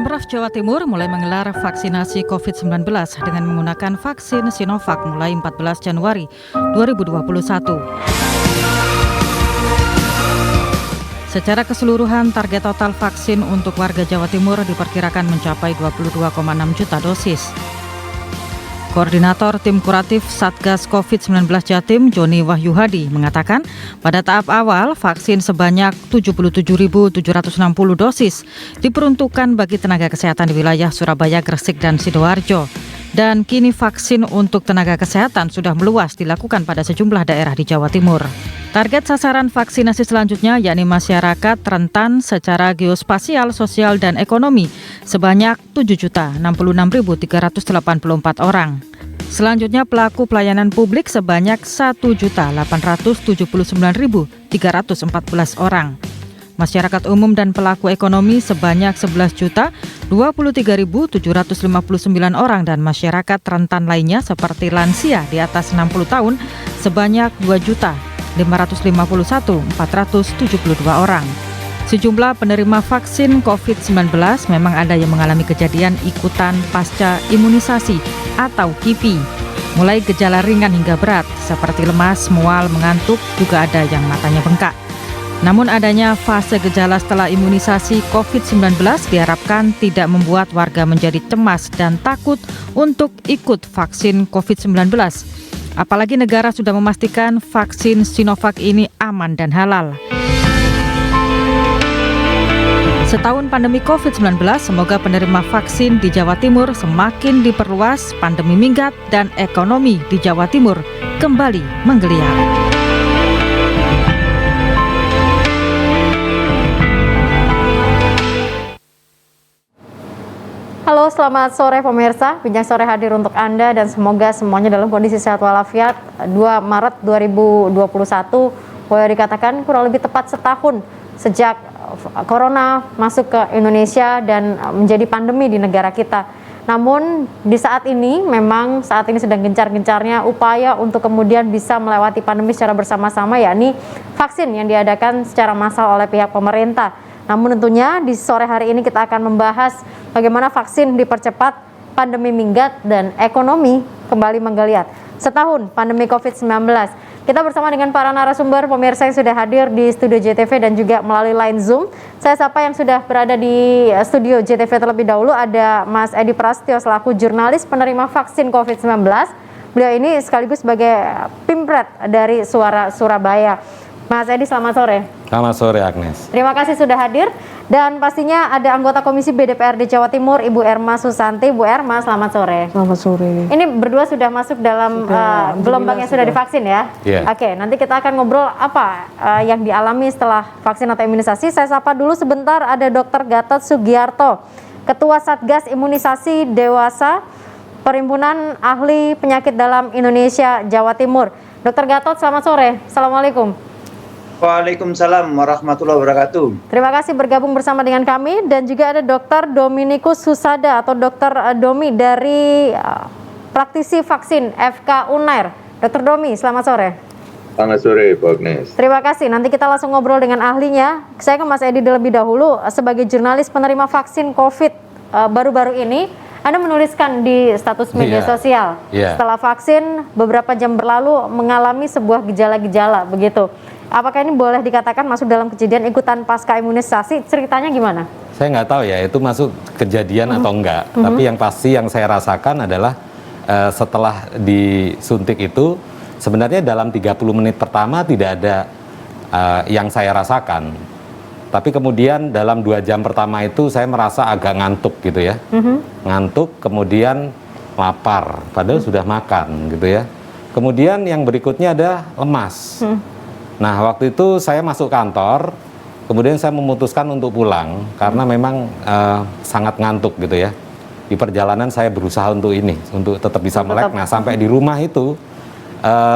Pemprov Jawa Timur mulai menggelar vaksinasi COVID-19 dengan menggunakan vaksin Sinovac mulai 14 Januari 2021. Secara keseluruhan, target total vaksin untuk warga Jawa Timur diperkirakan mencapai 22,6 juta dosis. Koordinator Tim Kuratif Satgas COVID-19 Jatim, Joni Wahyuhadi, mengatakan pada tahap awal vaksin sebanyak 77.760 dosis diperuntukkan bagi tenaga kesehatan di wilayah Surabaya, Gresik, dan Sidoarjo. Dan kini vaksin untuk tenaga kesehatan sudah meluas dilakukan pada sejumlah daerah di Jawa Timur. Target sasaran vaksinasi selanjutnya yakni masyarakat rentan secara geospasial, sosial, dan ekonomi sebanyak 7.066.384 orang. Selanjutnya pelaku pelayanan publik sebanyak 1.879.314 orang. Masyarakat umum dan pelaku ekonomi sebanyak 11.023.759 orang dan masyarakat rentan lainnya seperti lansia di atas 60 tahun sebanyak 2.551.472 orang. Sejumlah penerima vaksin COVID-19 memang ada yang mengalami kejadian ikutan pasca imunisasi atau KIPI. Mulai gejala ringan hingga berat seperti lemas, mual, mengantuk, juga ada yang matanya bengkak. Namun adanya fase gejala setelah imunisasi COVID-19 diharapkan tidak membuat warga menjadi cemas dan takut untuk ikut vaksin COVID-19. Apalagi negara sudah memastikan vaksin Sinovac ini aman dan halal. Setahun pandemi COVID-19, semoga penerima vaksin di Jawa Timur semakin diperluas, pandemi minggat, dan ekonomi di Jawa Timur kembali menggeliat. Halo, selamat sore pemirsa. Bincang Sore hadir untuk Anda dan semoga semuanya dalam kondisi sehat walafiat. 2 Maret 2021 boleh dikatakan kurang lebih tepat setahun sejak Corona masuk ke Indonesia dan menjadi pandemi di negara kita. Namun di saat ini memang sedang gencar-gencarnya upaya untuk kemudian bisa melewati pandemi secara bersama-sama, yakni vaksin yang diadakan secara massal oleh pihak pemerintah. Namun tentunya di sore hari ini kita akan membahas bagaimana vaksin dipercepat, pandemi minggat, dan ekonomi kembali menggeliat. Setahun pandemi COVID-19. Kita bersama dengan para narasumber pemirsa yang sudah hadir di studio JTV dan juga melalui line Zoom. Saya sapa yang sudah berada di studio JTV terlebih dahulu, ada Mas Edi Prastyo selaku jurnalis penerima vaksin COVID-19. Beliau ini sekaligus sebagai Pimpret dari Suara Surabaya. Mas Edi, selamat sore. Selamat sore, Agnes. Terima kasih sudah hadir. Dan pastinya ada anggota Komisi BDPRD Jawa Timur, Ibu Erma Susanti. Bu Erma, selamat sore. Selamat sore. Ini berdua sudah masuk dalam gelombang yang sudah divaksin ya? Yeah. Oke, nanti kita akan ngobrol apa yang dialami setelah vaksin atau imunisasi. Saya sapa dulu sebentar, ada Dr. Gatot Sugiarto, Ketua Satgas Imunisasi Dewasa, Perhimpunan Ahli Penyakit Dalam Indonesia Jawa Timur. Dr. Gatot, selamat sore. Assalamualaikum. Waalaikumsalam warahmatullahi wabarakatuh. Terima kasih bergabung bersama dengan kami. Dan juga ada Dr. Dominikus Husada atau Dr. Domi dari praktisi vaksin FK Unair. Dr. Domi, selamat sore. Selamat sore, Bu Agnes. Terima kasih. Nanti kita langsung ngobrol dengan ahlinya. Saya ke Mas Edi terlebih dahulu. Sebagai jurnalis penerima vaksin COVID baru-baru ini, Anda menuliskan di status media sosial. Setelah vaksin, beberapa jam berlalu mengalami sebuah gejala-gejala, begitu. Apakah ini boleh dikatakan masuk dalam kejadian ikutan pasca imunisasi? Ceritanya gimana? Saya nggak tahu ya, itu masuk kejadian atau enggak. Tapi yang pasti yang saya rasakan adalah setelah disuntik itu, sebenarnya dalam 30 menit pertama tidak ada yang saya rasakan. Tapi kemudian dalam 2 jam pertama itu saya merasa agak ngantuk gitu ya. Ngantuk, kemudian lapar, padahal sudah makan gitu ya. Kemudian yang berikutnya ada lemas. Nah, waktu itu saya masuk kantor, kemudian saya memutuskan untuk pulang karena memang sangat ngantuk gitu ya. Di perjalanan saya berusaha untuk tetap bisa melek. Nah, sampai di rumah itu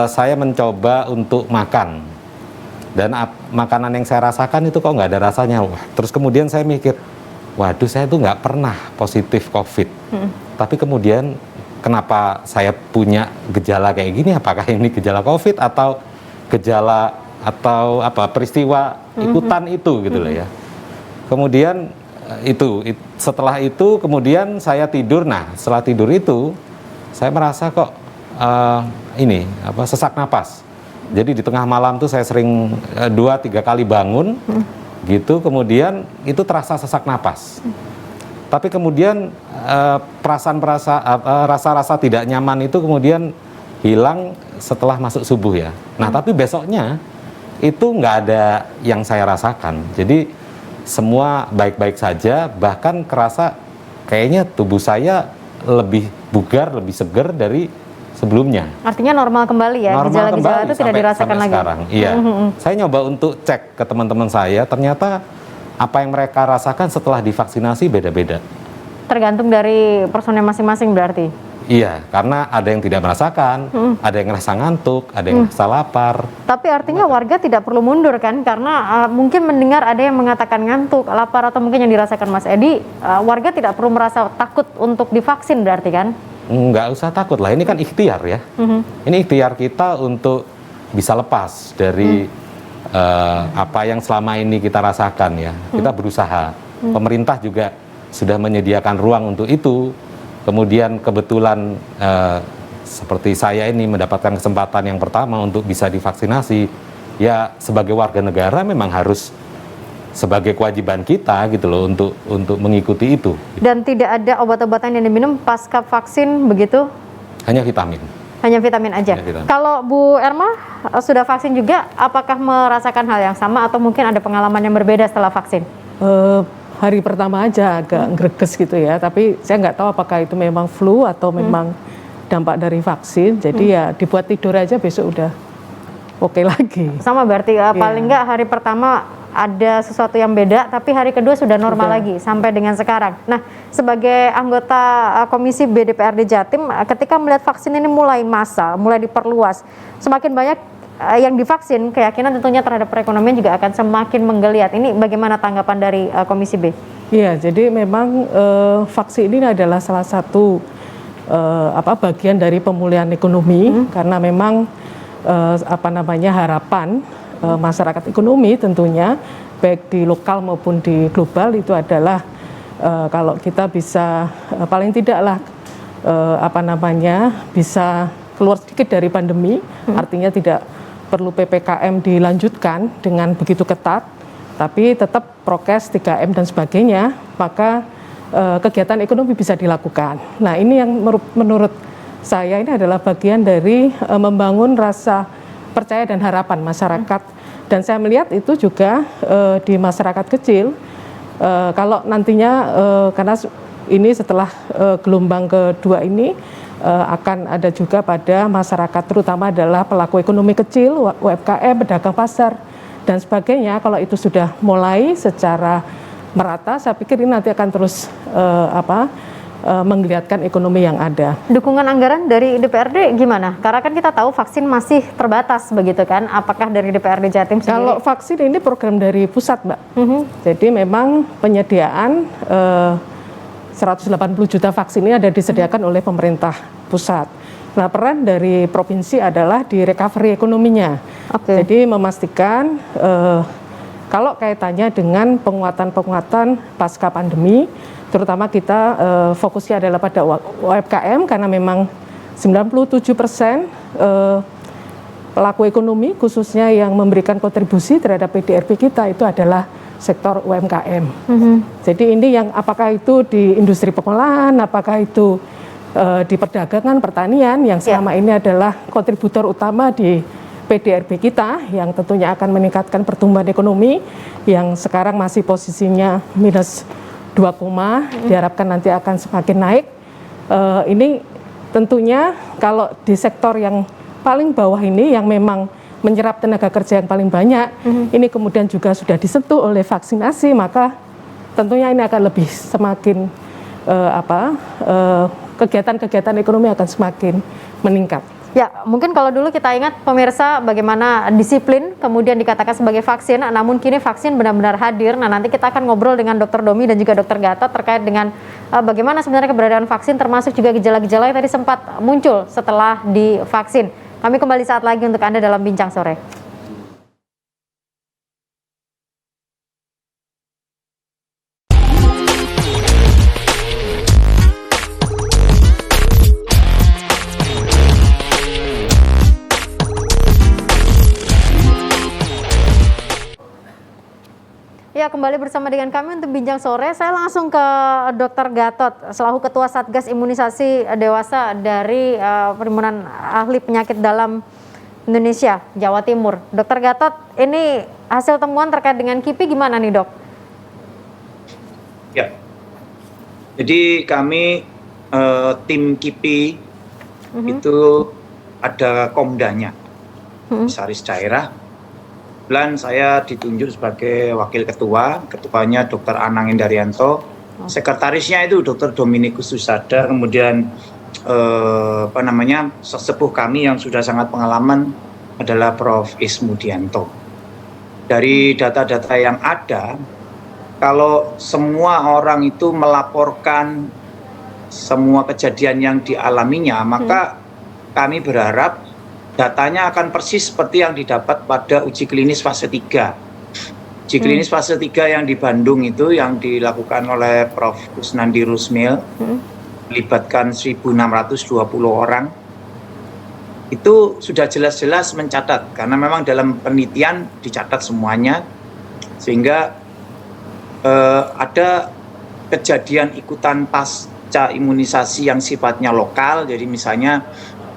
saya mencoba untuk makan. Dan makanan yang saya rasakan itu kok nggak ada rasanya. Wah, terus kemudian saya mikir, waduh, saya tuh nggak pernah positif COVID. Tapi kemudian kenapa saya punya gejala kayak gini? Apakah ini gejala COVID atau gejala atau apa peristiwa ikutan itu gitu loh ya. Kemudian setelah itu kemudian saya tidur. Nah, setelah tidur itu saya merasa kok sesak napas. Jadi di tengah malam tuh saya sering 2-3 kali bangun gitu, kemudian itu terasa sesak napas. Tapi kemudian rasa-rasa tidak nyaman itu kemudian hilang setelah masuk subuh ya. Nah, tapi besoknya itu nggak ada yang saya rasakan. Jadi semua baik-baik saja, bahkan kerasa kayaknya tubuh saya lebih bugar, lebih seger dari sebelumnya. Artinya normal kembali ya, gejala-gejala itu tidak dirasakan lagi. Sekarang, iya. Saya nyoba untuk cek ke teman-teman saya, ternyata apa yang mereka rasakan setelah divaksinasi beda-beda. Tergantung dari personnya masing-masing berarti? Iya, karena ada yang tidak merasakan, ada yang ngerasa ngantuk, ada yang ngerasa lapar. Tapi artinya warga tidak perlu mundur kan, karena mungkin mendengar ada yang mengatakan ngantuk, lapar, atau mungkin yang dirasakan Mas Edi, warga tidak perlu merasa takut untuk divaksin berarti kan? Nggak usah takut lah, ini kan ikhtiar ya. Ini ikhtiar kita untuk bisa lepas dari apa yang selama ini kita rasakan ya. Kita berusaha, pemerintah juga sudah menyediakan ruang untuk itu. Kemudian kebetulan seperti saya ini mendapatkan kesempatan yang pertama untuk bisa divaksinasi, ya sebagai warga negara memang harus sebagai kewajiban kita gitu loh untuk mengikuti itu. Dan tidak ada obat-obatan yang diminum pasca vaksin begitu? Hanya vitamin. Hanya vitamin aja. Vitamin. Kalau Bu Erma sudah vaksin juga, apakah merasakan hal yang sama atau mungkin ada pengalaman yang berbeda setelah vaksin? Hari pertama aja agak greges gitu ya, tapi saya nggak tahu apakah itu memang flu atau memang dampak dari vaksin. Jadi ya dibuat tidur aja, besok udah oke lagi. Sama berarti paling nggak hari pertama ada sesuatu yang beda, tapi hari kedua sudah normal lagi sampai dengan sekarang. Nah, sebagai anggota Komisi B DPRD Jatim, ketika melihat vaksin ini mulai massal, mulai diperluas, semakin banyak yang divaksin, keyakinan tentunya terhadap perekonomian juga akan semakin menggeliat. Ini bagaimana tanggapan dari Komisi B? Iya, jadi memang vaksin ini adalah salah satu bagian dari pemulihan ekonomi, karena memang harapan masyarakat ekonomi tentunya baik di lokal maupun di global itu adalah kalau kita bisa paling tidaklah bisa keluar sedikit dari pandemi, artinya tidak perlu PPKM dilanjutkan dengan begitu ketat, tapi tetap prokes 3M dan sebagainya, maka kegiatan ekonomi bisa dilakukan. Nah, ini yang menurut saya ini adalah bagian dari membangun rasa percaya dan harapan masyarakat. Dan saya melihat itu juga di masyarakat kecil, kalau nantinya karena ini setelah gelombang kedua ini akan ada juga pada masyarakat, terutama adalah pelaku ekonomi kecil, UMKM, pedagang pasar dan sebagainya. Kalau itu sudah mulai secara merata, saya pikir ini nanti akan terus menggeliatkan ekonomi yang ada. Dukungan anggaran dari DPRD gimana? Karena kan kita tahu vaksin masih terbatas begitu kan? Apakah dari DPRD Jatim sendiri? Kalau vaksin ini program dari pusat, Mbak. Jadi memang penyediaan 180 juta vaksin ini ada disediakan oleh pemerintah pusat. Nah, peran dari provinsi adalah di recovery ekonominya. Jadi memastikan kalau kaitannya dengan penguatan pasca pandemi, terutama kita fokusnya adalah pada UMKM karena memang 97% pelaku ekonomi khususnya yang memberikan kontribusi terhadap PDRB kita itu adalah sektor UMKM. Jadi ini yang apakah itu di industri pengolahan, apakah itu di perdagangan, pertanian yang selama ini adalah kontributor utama di PDRB kita yang tentunya akan meningkatkan pertumbuhan ekonomi yang sekarang masih posisinya minus 2, diharapkan nanti akan semakin naik. Ini tentunya kalau di sektor yang paling bawah ini yang memang menyerap tenaga kerja yang paling banyak, ini kemudian juga sudah disentuh oleh vaksinasi, maka tentunya ini akan lebih semakin kegiatan-kegiatan ekonomi akan semakin meningkat. Ya, mungkin kalau dulu kita ingat pemirsa bagaimana disiplin kemudian dikatakan sebagai vaksin, namun kini vaksin benar-benar hadir. Nah, nanti kita akan ngobrol dengan Dr. Domi dan juga Dr. Gatot terkait dengan bagaimana sebenarnya keberadaan vaksin termasuk juga gejala-gejala yang tadi sempat muncul setelah divaksin. Kami kembali saat lagi untuk Anda dalam Bincang Sore. Ya, kembali bersama dengan kami untuk Bincang Sore. Saya langsung ke Dr. Gatot, selaku Ketua Satgas Imunisasi Dewasa dari Perhimpunan Ahli Penyakit Dalam Indonesia, Jawa Timur. Dr. Gatot, ini hasil temuan terkait dengan KIPI gimana nih, Dok? Ya, jadi kami tim KIPI itu ada komdanya, Komisaris Daerah. Kebetulan saya ditunjuk sebagai wakil ketuanya Dr. Anang Indaryanto, sekretarisnya itu Dr. Dominikus Susada, kemudian sesepuh kami yang sudah sangat pengalaman adalah Prof. Ismudianto. Dari data-data yang ada, kalau semua orang itu melaporkan semua kejadian yang dialaminya, maka kami berharap datanya akan persis seperti yang didapat pada uji klinis fase 3. Uji klinis fase 3 yang di Bandung itu yang dilakukan oleh Prof. Kusnandi Rusmil, melibatkan 1.620 orang, itu sudah jelas-jelas mencatat, karena memang dalam penelitian dicatat semuanya, sehingga ada kejadian ikutan pasca imunisasi yang sifatnya lokal, jadi misalnya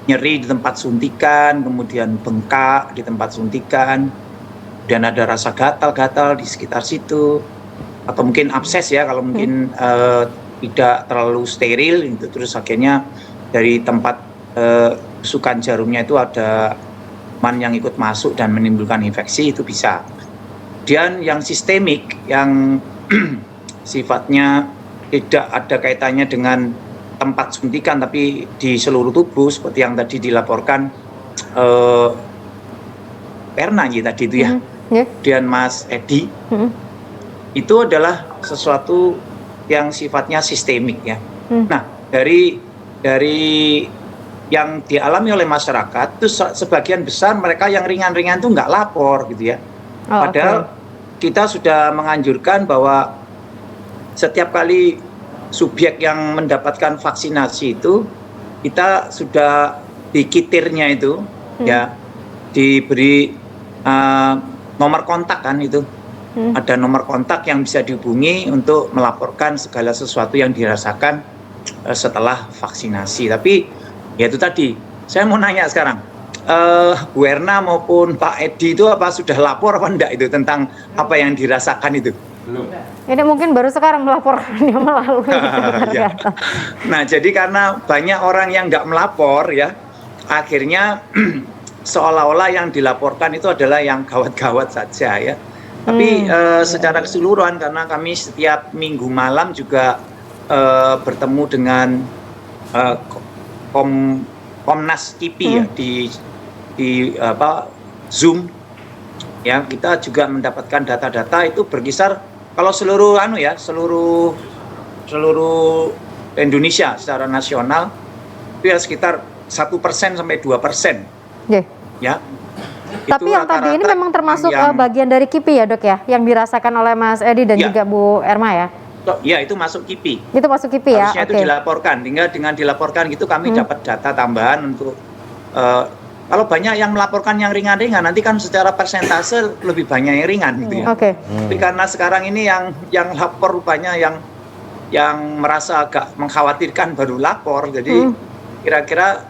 nyeri di tempat suntikan, kemudian bengkak di tempat suntikan, dan ada rasa gatal-gatal di sekitar situ, atau mungkin abses ya kalau mungkin tidak terlalu steril, gitu. Terus akhirnya dari tempat tusukan jarumnya itu ada kuman yang ikut masuk dan menimbulkan infeksi, itu bisa. Kemudian yang sistemik, yang sifatnya tidak ada kaitannya dengan tempat suntikan tapi di seluruh tubuh, seperti yang tadi dilaporkan Perna tadi itu ya, kemudian Mas Edi, itu adalah sesuatu yang sifatnya sistemik ya. Nah, dari yang dialami oleh masyarakat itu sebagian besar mereka yang ringan-ringan itu nggak lapor gitu ya. Padahal kita sudah menganjurkan bahwa setiap kali subjek yang mendapatkan vaksinasi itu, kita sudah di kitirnya itu ya diberi nomor kontak kan itu. Ada nomor kontak yang bisa dihubungi untuk melaporkan segala sesuatu yang dirasakan setelah vaksinasi. Tapi ya itu tadi, saya mau nanya sekarang, Bu Erna maupun Pak Edi itu apa sudah lapor apa enggak itu tentang apa yang dirasakan itu? Belum. Ini mungkin baru sekarang melaporkannya melalui ya. Nah, jadi karena banyak orang yang nggak melapor ya, akhirnya seolah-olah yang dilaporkan itu adalah yang gawat-gawat saja ya. Tapi secara keseluruhan, karena kami setiap minggu malam juga bertemu dengan Komnas KIPI ya di Zoom ya, kita juga mendapatkan data-data itu berkisar kalau seluruh seluruh Indonesia secara nasional itu ya sekitar 1% sampai 2%. Ya. Tapi yang tadi ini memang termasuk bagian dari KIPI ya, Dok ya, yang dirasakan oleh Mas Edi dan juga Bu Erma ya. Ya, itu masuk KIPI. Itu masuk KIPI ya. Harusnya itu dilaporkan. Tinggal dengan dilaporkan gitu kami dapat data tambahan untuk kalau banyak yang melaporkan yang ringan-ringan, nanti kan secara persentase lebih banyak yang ringan gitu ya. Tapi karena sekarang ini yang lapor rupanya yang merasa agak mengkhawatirkan baru lapor. Jadi kira-kira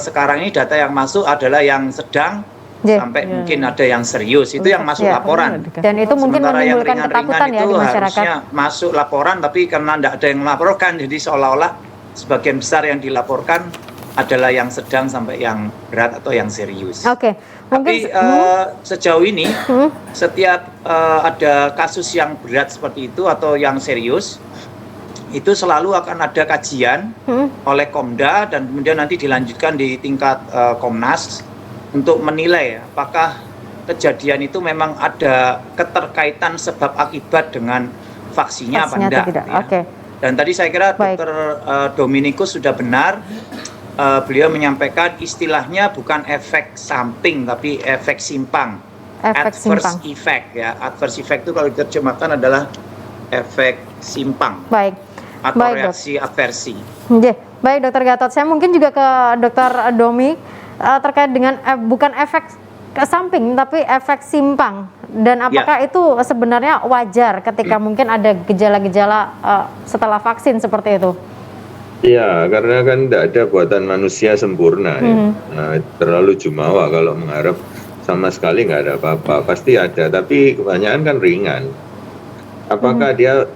sekarang ini data yang masuk adalah yang sedang sampai mungkin ada yang serius, itu yang masuk laporan. Dan itu mungkin menimbulkan ketakutan ya di masyarakat. Harusnya masuk laporan, tapi karena tidak ada yang melaporkan, jadi seolah-olah sebagian besar yang dilaporkan adalah yang sedang sampai yang berat atau yang serius. Tapi sejauh ini setiap ada kasus yang berat seperti itu atau yang serius, itu selalu akan ada kajian oleh Komda dan kemudian nanti dilanjutkan di tingkat Komnas untuk menilai apakah kejadian itu memang ada keterkaitan sebab akibat dengan vaksinnya apa enggak. Ya. Dan tadi saya kira Dr. Dominikus sudah benar. Beliau menyampaikan istilahnya bukan efek samping tapi efek simpang, adverse effect ya. Adverse effect itu kalau diterjemahkan adalah efek simpang atau reaksi aversi. Baik, Dokter Gatot, saya mungkin juga ke Dokter Domi terkait dengan bukan efek samping tapi efek simpang, dan apakah itu sebenarnya wajar ketika mungkin ada gejala-gejala setelah vaksin seperti itu? Ya, karena kan tidak ada buatan manusia sempurna ya. Nah, terlalu jumawa kalau mengharap sama sekali nggak ada apa-apa. Pasti ada, tapi kebanyakan kan ringan. Apakah dia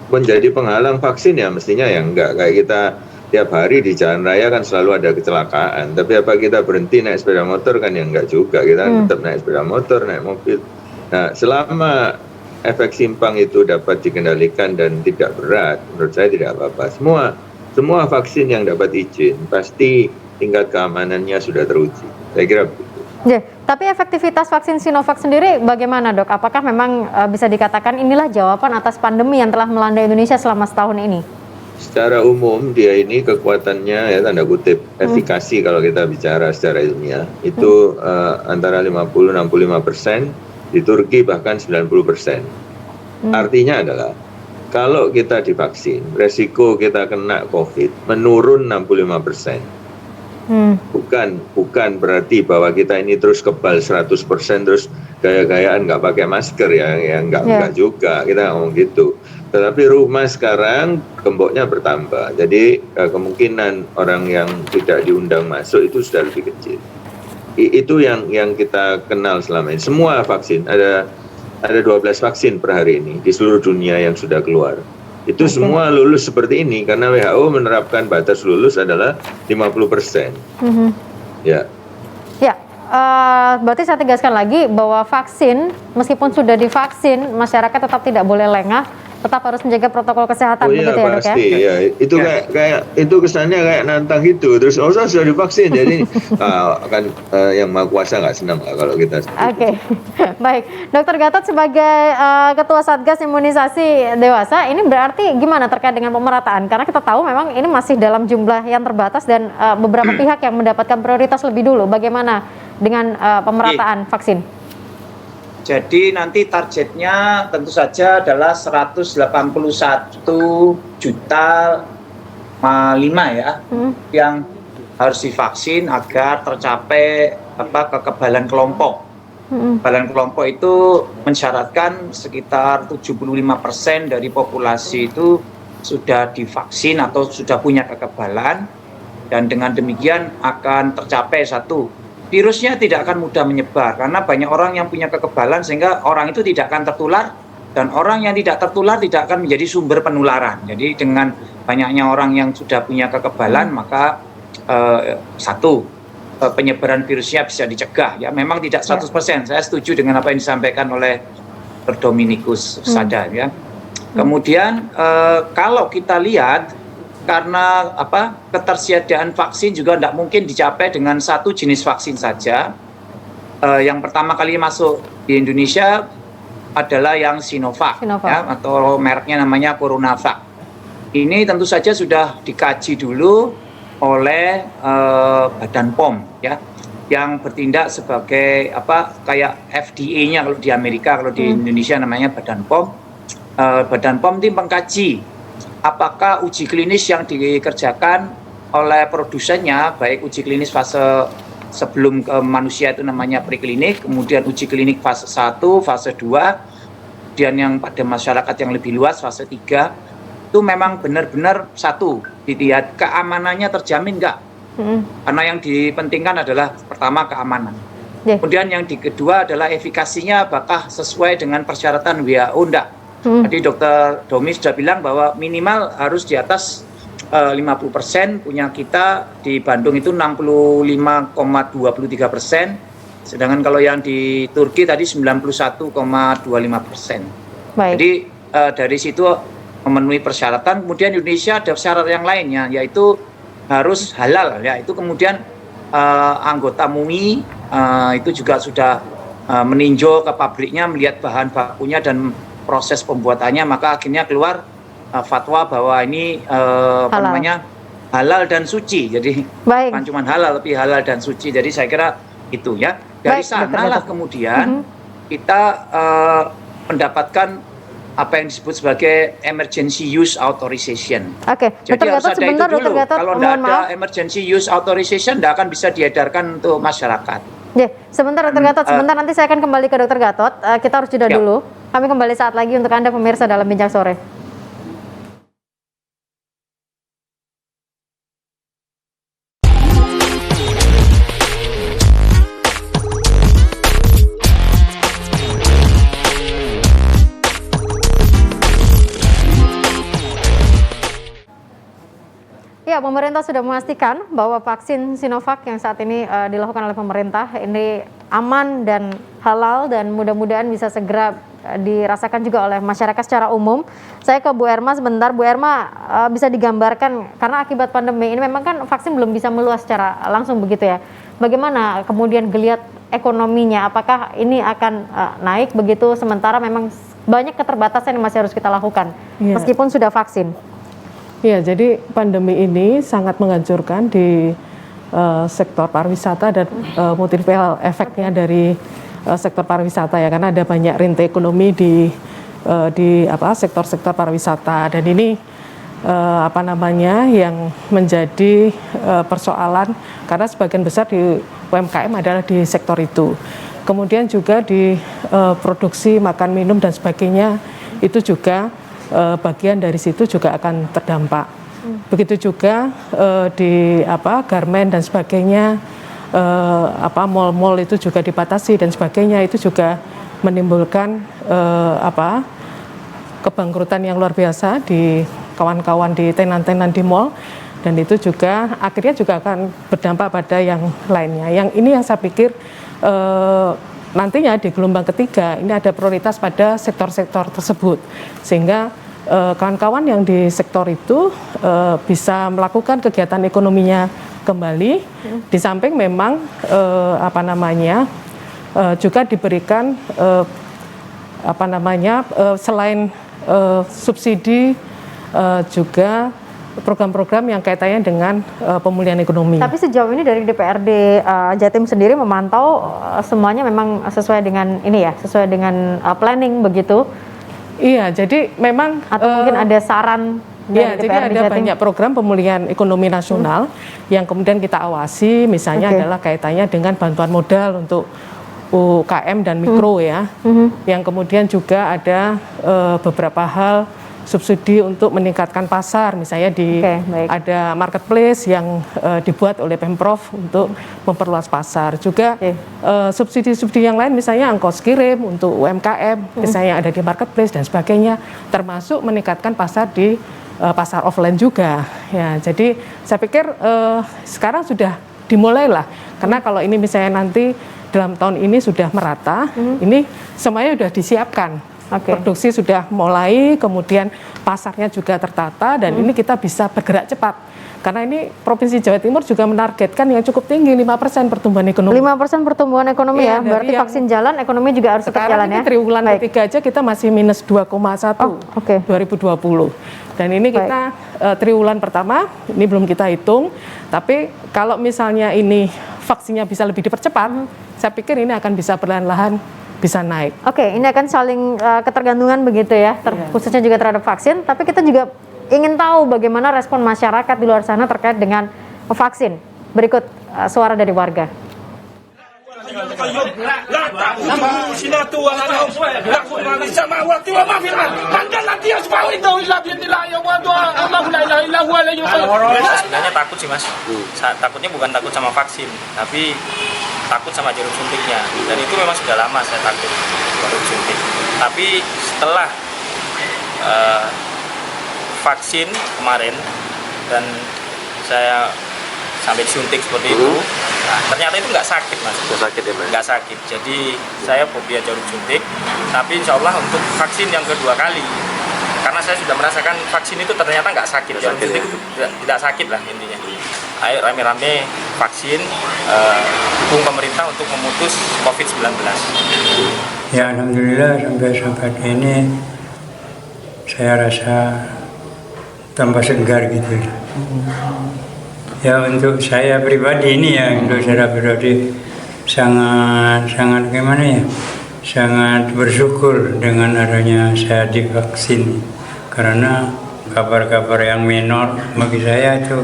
menjadi penghalang vaksin? Ya mestinya ya enggak. Kayak kita tiap hari di jalan raya kan selalu ada kecelakaan. Tapi apa kita berhenti naik sepeda motor? Kan ya enggak juga. Kita tetap naik sepeda motor, naik mobil. Nah, selama efek simpang itu dapat dikendalikan dan tidak berat, menurut saya tidak apa-apa. Semua vaksin yang dapat izin pasti tingkat keamanannya sudah teruji. Saya kira begitu. Ya, tapi efektivitas vaksin Sinovac sendiri bagaimana, Dok? Apakah memang bisa dikatakan inilah jawaban atas pandemi yang telah melanda Indonesia selama setahun ini? Secara umum dia ini kekuatannya ya tanda kutip efikasi kalau kita bicara secara ilmiah itu antara 50-65%, di Turki bahkan 90%. Artinya adalah kalau kita divaksin, resiko kita kena COVID menurun 65%. Bukan berarti bahwa kita ini terus kebal 100% terus gaya-gayaan nggak pakai masker ya nggak juga, kita ngomong gitu. Tetapi rumah sekarang gemboknya bertambah, jadi kemungkinan orang yang tidak diundang masuk itu sudah lebih kecil. Itu yang kita kenal selama ini. Semua vaksin ada 12 vaksin per hari ini di seluruh dunia yang sudah keluar. Itu semua lulus seperti ini karena WHO menerapkan batas lulus adalah 50%. Ya. Ya, berarti saya tegaskan lagi bahwa vaksin meskipun sudah divaksin, masyarakat tetap tidak boleh lengah, tetap harus menjaga protokol kesehatan. Oh iya, begitu ya, Dok, pasti ya. Itu kayak itu kesannya kayak nantang gitu. Terus sudah divaksin, jadi akan yang Maha Kuasa nggak senang lah kalau kita. Oke. Baik, Dokter Gatot sebagai Ketua Satgas Imunisasi Dewasa, ini berarti gimana terkait dengan pemerataan? Karena kita tahu memang ini masih dalam jumlah yang terbatas dan beberapa pihak yang mendapatkan prioritas lebih dulu. Bagaimana dengan pemerataan vaksin? Jadi nanti targetnya tentu saja adalah 181,5 ya, yang harus divaksin agar tercapai kekebalan kelompok. Kekebalan kelompok itu mensyaratkan sekitar 75% dari populasi itu sudah divaksin atau sudah punya kekebalan, dan dengan demikian akan tercapai virusnya tidak akan mudah menyebar karena banyak orang yang punya kekebalan sehingga orang itu tidak akan tertular, dan orang yang tidak tertular tidak akan menjadi sumber penularan. Jadi dengan banyaknya orang yang sudah punya kekebalan maka penyebaran virusnya bisa dicegah ya. Memang tidak 100%. Saya setuju dengan apa yang disampaikan oleh Dr. Dominikus Sadar ya. Kemudian kalau kita lihat karena ketersediaan vaksin juga tidak mungkin dicapai dengan satu jenis vaksin saja. Yang pertama kali masuk di Indonesia adalah yang Sinovac. Ya, atau mereknya namanya CoronaVac. Ini tentu saja sudah dikaji dulu oleh Badan POM ya, yang bertindak sebagai kayak FDA-nya kalau di Amerika, kalau di Indonesia namanya Badan POM. Badan POM ini mengkaji apakah uji klinis yang dikerjakan oleh produsennya, baik uji klinis fase sebelum ke manusia itu namanya preklinik, kemudian uji klinik fase 1, fase 2, kemudian yang pada masyarakat yang lebih luas fase 3, itu memang benar-benar dilihat keamanannya terjamin enggak. Karena yang dipentingkan adalah pertama keamanan. Kemudian yang kedua adalah efikasinya apakah sesuai dengan persyaratan WHO enggak. Tadi Dr. Domi sudah bilang bahwa minimal harus di atas 50%, punya kita di Bandung itu 65,23%, sedangkan kalau yang di Turki tadi 91,25%. Jadi dari situ memenuhi persyaratan. Kemudian Indonesia ada syarat yang lainnya, yaitu harus halal ya. Itu kemudian anggota MUI itu juga sudah meninjau ke pabriknya, melihat bahan bakunya dan proses pembuatannya, maka akhirnya keluar fatwa bahwa ini halal dan suci. Jadi bukan cuma halal tapi halal dan suci. Jadi saya kira itu ya. Dari sanalah kemudian kita mendapatkan apa yang disebut sebagai emergency use authorization. Jadi harus ada itu dulu. Kalau tidak ada emergency use authorization, tidak akan bisa diedarkan untuk masyarakat. Sebentar Dr. Gatot, sebentar nanti saya akan kembali ke Dr. Gatot. Kita harus jeda dulu. Kami kembali saat lagi untuk Anda pemirsa dalam Bincang Sore. Ya, pemerintah sudah memastikan bahwa vaksin Sinovac yang saat ini dilakukan oleh pemerintah ini aman dan halal dan mudah-mudahan bisa segera dirasakan juga oleh masyarakat secara umum. Saya ke Bu Erma sebentar. Bu Erma, bisa digambarkan karena akibat pandemi ini memang kan vaksin belum bisa meluas secara langsung begitu ya. Bagaimana kemudian geliat ekonominya? Apakah ini akan naik begitu sementara memang banyak keterbatasan yang masih harus kita lakukan meskipun sudah vaksin? Ya, jadi pandemi ini sangat menghancurkan di sektor pariwisata dan multiplier efeknya dari sektor pariwisata ya, karena ada banyak rantai ekonomi di sektor-sektor pariwisata dan ini yang menjadi persoalan karena sebagian besar di UMKM adalah di sektor itu. Kemudian juga di produksi makan minum dan sebagainya itu juga bagian dari situ juga akan terdampak. Begitu juga di garmen dan sebagainya, mal-mal itu juga dibatasi dan sebagainya, itu juga menimbulkan kebangkrutan yang luar biasa di kawan-kawan di tenan-tenan di mal, dan itu juga akhirnya juga akan berdampak pada yang lainnya. Yang ini yang saya pikir nantinya di gelombang ketiga ini ada prioritas pada sektor-sektor tersebut sehingga kawan-kawan yang di sektor itu bisa melakukan kegiatan ekonominya kembali di samping memang juga diberikan selain subsidi juga program-program yang kaitannya dengan pemulihan ekonomi. Tapi sejauh ini dari DPRD Jatim sendiri memantau semuanya memang sesuai dengan sesuai dengan planning begitu. Iya, jadi memang atau mungkin ada saran dari DPRD jadi ada Jatim. banyak program pemulihan ekonomi nasional yang kemudian kita awasi, misalnya adalah kaitannya dengan bantuan modal untuk UKM dan mikro yang kemudian juga ada beberapa hal subsidi untuk meningkatkan pasar, misalnya ada marketplace yang dibuat oleh Pemprov untuk memperluas pasar. Juga subsidi-subsidi yang lain, misalnya ongkos kirim untuk UMKM, misalnya ada di marketplace dan sebagainya, termasuk meningkatkan pasar di pasar offline juga. Ya, jadi saya pikir sekarang sudah dimulailah, karena kalau ini misalnya nanti dalam tahun ini sudah merata, ini semuanya sudah disiapkan. Produksi sudah mulai, kemudian pasarnya juga tertata, dan ini kita bisa bergerak cepat. Karena ini Provinsi Jawa Timur juga menargetkan yang cukup tinggi, 5% pertumbuhan ekonomi. 5% pertumbuhan ekonomi ya, berarti vaksin jalan, ekonomi juga harus tetap jalan ya? Sekarang ini triwulan ketiga aja kita masih minus 2,1 2020. Dan ini kita triwulan pertama, ini belum kita hitung, tapi kalau misalnya ini vaksinnya bisa lebih dipercepat, saya pikir ini akan bisa perlahan-lahan bisa naik. Ini akan saling ketergantungan begitu ya, khususnya juga terhadap vaksin. Tapi kita juga ingin tahu bagaimana respon masyarakat di luar sana terkait dengan vaksin. Berikut suara dari warga. Sebenarnya takut sih mas, takutnya bukan takut sama vaksin, tapi takut sama jarum suntiknya, dan itu memang sudah lama saya takut jarum suntik. Tapi setelah vaksin kemarin dan saya sampai disuntik seperti itu, ternyata itu nggak sakit mas. Nggak sakit ya mas? Nggak sakit. Jadi saya fobia jarum suntik, tapi insya Allah untuk vaksin yang kedua kali, karena saya sudah merasakan vaksin itu ternyata nggak sakit. Jarum suntik itu tidak sakit lah intinya. Ayo rame-rame vaksin, dukung pemerintah untuk memutus COVID-19. Ya alhamdulillah sampai saat ini saya rasa tambah segar gitu. Ya untuk saya pribadi ini ya, untuk saya pribadi sangat gimana ya, sangat bersyukur dengan adanya saya divaksin, karena kabar-kabar yang minor bagi saya itu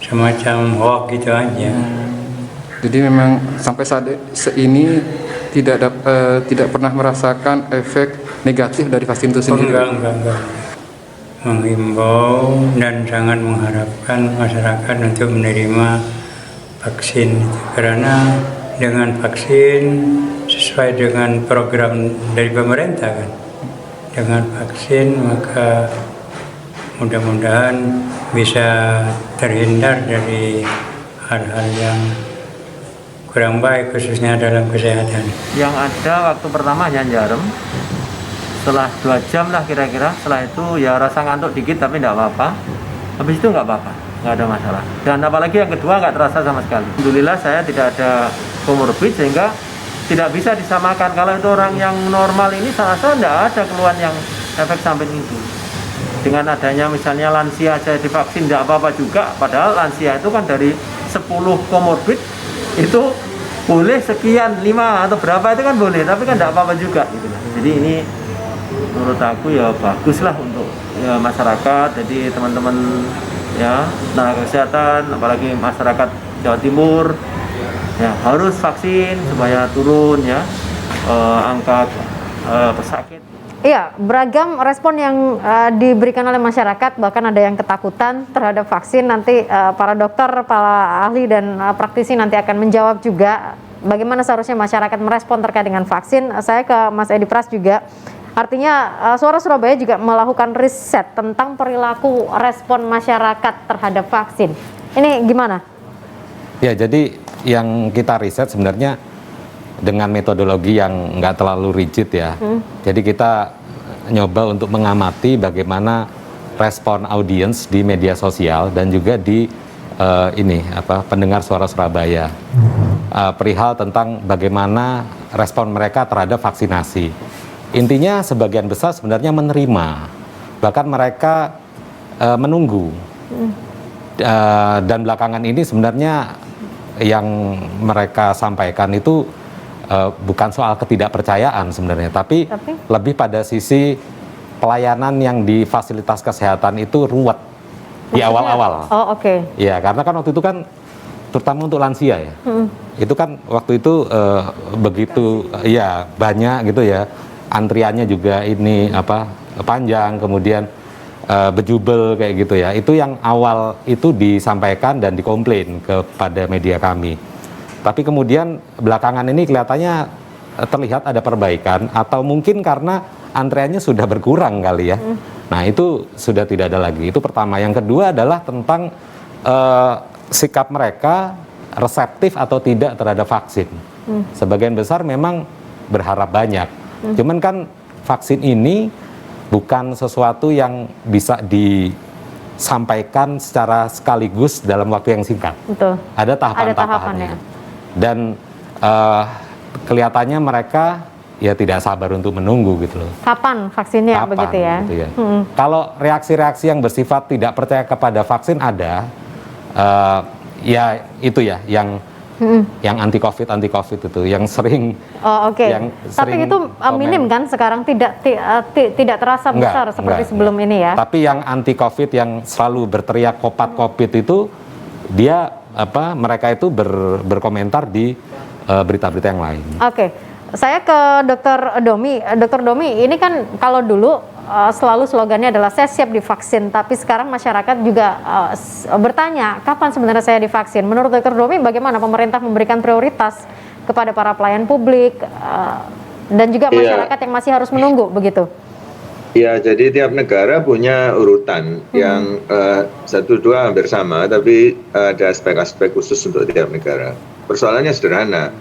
semacam hoax gitu aja. Jadi memang sampai saat ini tidak pernah merasakan efek negatif dari vaksin itu sendiri. Enggak. Menghimbau dan sangat mengharapkan masyarakat untuk menerima vaksin karena dengan vaksin sesuai dengan program dari pemerintah kan. Dengan vaksin maka mudah-mudahan bisa terhindar dari hal-hal yang kurang baik khususnya dalam kesehatan. Yang ada waktu pertama hanya jarum. Setelah 2 jam lah kira-kira, setelah itu ya rasa ngantuk dikit tapi tidak apa-apa. Habis itu nggak apa-apa, nggak ada masalah. Dan apalagi yang kedua nggak terasa sama sekali. Alhamdulillah saya tidak ada komorbid sehingga tidak bisa disamakan. Kalau itu orang yang normal ini saya rasa tidak ada keluhan yang efek samping itu. Dengan adanya misalnya lansia saya divaksin tidak apa-apa juga, padahal lansia itu kan dari 10 komorbid itu boleh sekian 5 atau berapa itu kan boleh, tapi kan tidak apa-apa juga gitu. Jadi ini menurut aku ya baguslah untuk ya, masyarakat. Jadi teman-teman ya tenaga kesehatan, apalagi masyarakat Jawa Timur ya harus vaksin supaya turun ya angka pesakit. Iya, beragam respon yang diberikan oleh masyarakat, bahkan ada yang ketakutan terhadap vaksin. Nanti para dokter, para ahli dan praktisi nanti akan menjawab juga bagaimana seharusnya masyarakat merespon terkait dengan vaksin. Saya ke Mas Edi Pras juga. Artinya Suara Surabaya juga melakukan riset tentang perilaku respon masyarakat terhadap vaksin. Ini gimana? Ya, jadi yang kita riset sebenarnya dengan metodologi yang nggak terlalu rigid ya. Jadi kita nyoba untuk mengamati bagaimana respon audiens di media sosial dan juga di pendengar Suara Surabaya. Perihal tentang bagaimana respon mereka terhadap vaksinasi. Intinya sebagian besar sebenarnya menerima, bahkan mereka menunggu. Dan belakangan ini sebenarnya yang mereka sampaikan itu bukan soal ketidakpercayaan sebenarnya, tapi lebih pada sisi pelayanan yang di fasilitas kesehatan itu ruwet di awal-awal. Oh, oke. Ya, karena kan waktu itu kan terutama untuk lansia ya. Itu kan waktu itu begitu ya banyak gitu ya. Antriannya juga ini panjang, kemudian bejubel kayak gitu ya. Itu yang awal itu disampaikan dan dikomplain kepada media kami. Tapi kemudian belakangan ini kelihatannya terlihat ada perbaikan, atau mungkin karena antreannya sudah berkurang kali ya. Nah itu sudah tidak ada lagi. Itu pertama. Yang kedua adalah tentang sikap mereka reseptif atau tidak terhadap vaksin. Sebagian besar memang berharap banyak. Cuman kan vaksin ini bukan sesuatu yang bisa disampaikan secara sekaligus dalam waktu yang singkat. Betul. Ada tahapan-tahapannya. Dan kelihatannya mereka ya tidak sabar untuk menunggu gitu loh. Kapan vaksinnya begitu ya? Gitu ya. Kalau reaksi-reaksi yang bersifat tidak percaya kepada vaksin ada, ya itu ya yang anti covid itu yang sering. Oh, oke. Tapi itu minim kan sekarang, tidak terasa besar seperti sebelum ini ya. Tapi yang anti covid yang selalu berteriak kopat covid itu dia mereka itu berkomentar di berita-berita yang lain. Oke. Saya ke Dr. Domi. Dr. Domi, ini kan kalau dulu selalu slogannya adalah saya siap divaksin, tapi sekarang masyarakat juga bertanya kapan sebenarnya saya divaksin. Menurut Dr. Domi, bagaimana pemerintah memberikan prioritas kepada para pelayan publik dan juga masyarakat yang masih harus menunggu begitu? Ya, jadi tiap negara punya urutan yang 1-2 hampir sama, tapi ada aspek-aspek khusus untuk tiap negara. Persoalannya sederhana,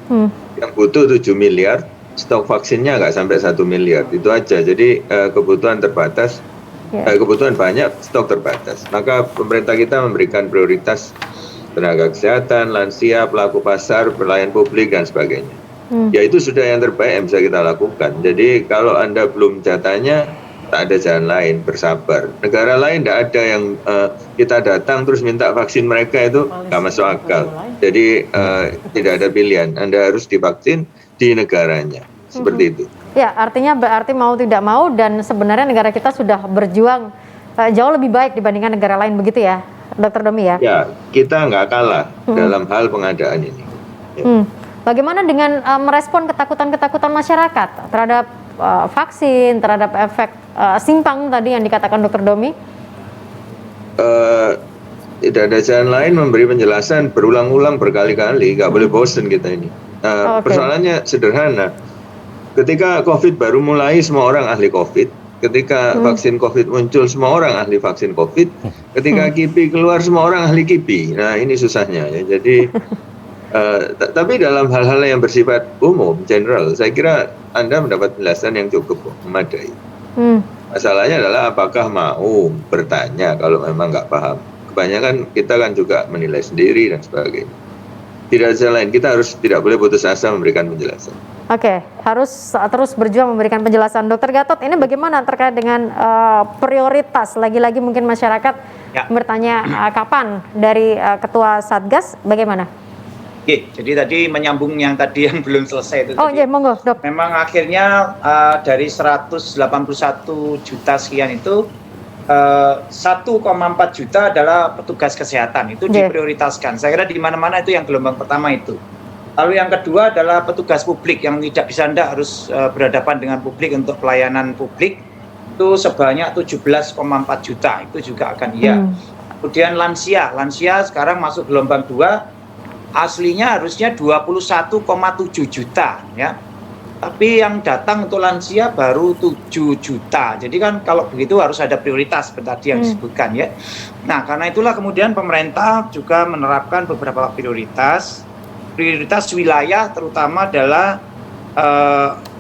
yang butuh 7 miliar, stok vaksinnya nggak sampai 1 miliar, itu aja. Jadi kebutuhan terbatas, kebutuhan banyak, stok terbatas. Maka pemerintah kita memberikan prioritas tenaga kesehatan, lansia, pelaku pasar, pelayan publik, dan sebagainya. Ya itu sudah yang terbaik yang bisa kita lakukan. Jadi kalau Anda belum jatahnya, tak ada jalan lain, bersabar. Negara lain tidak ada yang kita datang terus minta vaksin mereka, itu nggak masuk akal. Jadi tidak ada pilihan, Anda harus divaksin di negaranya, seperti itu. Ya, artinya berarti mau tidak mau, dan sebenarnya negara kita sudah berjuang jauh lebih baik dibandingkan negara lain begitu ya, Dr. Domi ya? Ya, kita nggak kalah dalam hal pengadaan ini. Bagaimana dengan merespon ketakutan-ketakutan masyarakat terhadap vaksin, terhadap efek simpang tadi yang dikatakan Dr. Domi? Tidak ada jalan lain memberi penjelasan berulang-ulang berkali-kali, nggak boleh bosen kita ini. Persoalannya sederhana. Ketika COVID baru mulai, semua orang ahli COVID. Ketika vaksin COVID muncul, semua orang ahli vaksin COVID. Ketika KIPI keluar, semua orang ahli KIPI. Nah, ini susahnya ya. Jadi, tapi dalam hal-hal yang bersifat umum, general, saya kira Anda mendapat penjelasan yang cukup memadai. Masalahnya adalah apakah mau bertanya kalau memang nggak paham. Kebanyakan kita kan juga menilai sendiri dan sebagainya. Tidak ada jalan lain, kita harus tidak boleh putus asa memberikan penjelasan. Oke, harus terus berjuang memberikan penjelasan. Dr. Gatot, ini bagaimana terkait dengan prioritas? Lagi-lagi mungkin masyarakat bertanya kapan dari Ketua Satgas, bagaimana? Oke, jadi tadi menyambung yang tadi yang belum selesai itu. Oh iya, monggo Dok. Memang akhirnya dari 181 juta sekian itu 1,4 juta adalah petugas kesehatan, itu diprioritaskan. Saya kira di mana-mana itu yang gelombang pertama itu. Lalu yang kedua adalah petugas publik yang tidak bisa harus berhadapan dengan publik untuk pelayanan publik, itu sebanyak 17,4 juta, itu juga akan Kemudian lansia sekarang masuk gelombang 2, aslinya harusnya 21,7 juta ya. Tapi yang datang untuk lansia baru 7 juta. Jadi kan kalau begitu harus ada prioritas seperti tadi yang disebutkan ya. Nah, karena itulah kemudian pemerintah juga menerapkan beberapa prioritas. Prioritas wilayah terutama adalah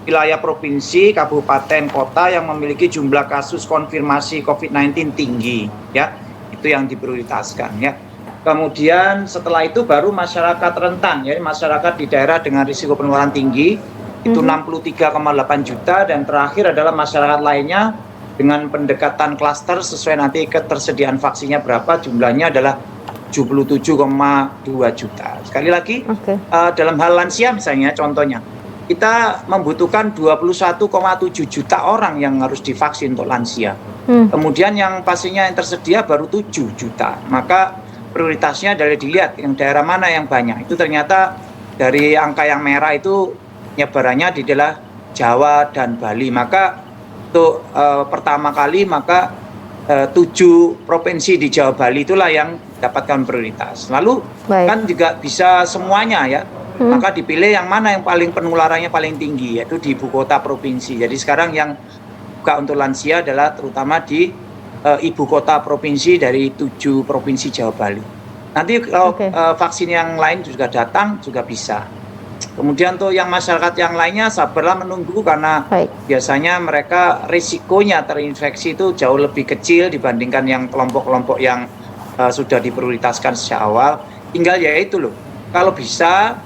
wilayah provinsi, kabupaten, kota yang memiliki jumlah kasus konfirmasi COVID-19 tinggi ya. Itu yang diprioritaskan ya. Kemudian setelah itu baru masyarakat rentan ya, masyarakat di daerah dengan risiko penularan tinggi. Itu 63,8 juta, dan terakhir adalah masyarakat lainnya dengan pendekatan klaster sesuai nanti ketersediaan vaksinnya berapa, jumlahnya adalah 77,2 juta. Sekali lagi, dalam hal lansia misalnya contohnya, kita membutuhkan 21,7 juta orang yang harus divaksin untuk lansia. Kemudian yang pastinya yang tersedia baru 7 juta. Maka prioritasnya adalah dilihat yang daerah mana yang banyak. Itu ternyata dari angka yang merah itu nyebarannya di daerah Jawa dan Bali. Maka untuk pertama kali maka 7 provinsi di Jawa Bali itulah yang dapatkan prioritas. Lalu kan juga bisa semuanya ya. Maka dipilih yang mana yang paling penularannya paling tinggi, yaitu di ibu kota provinsi. Jadi sekarang yang buka untuk lansia adalah terutama di ibu kota provinsi dari 7 provinsi Jawa Bali. Nanti kalau vaksin yang lain juga datang juga bisa. Kemudian untuk yang masyarakat yang lainnya sabarlah menunggu, karena biasanya mereka risikonya terinfeksi itu jauh lebih kecil dibandingkan yang kelompok-kelompok yang sudah diprioritaskan sejak awal. Tinggal ya itu loh, kalau bisa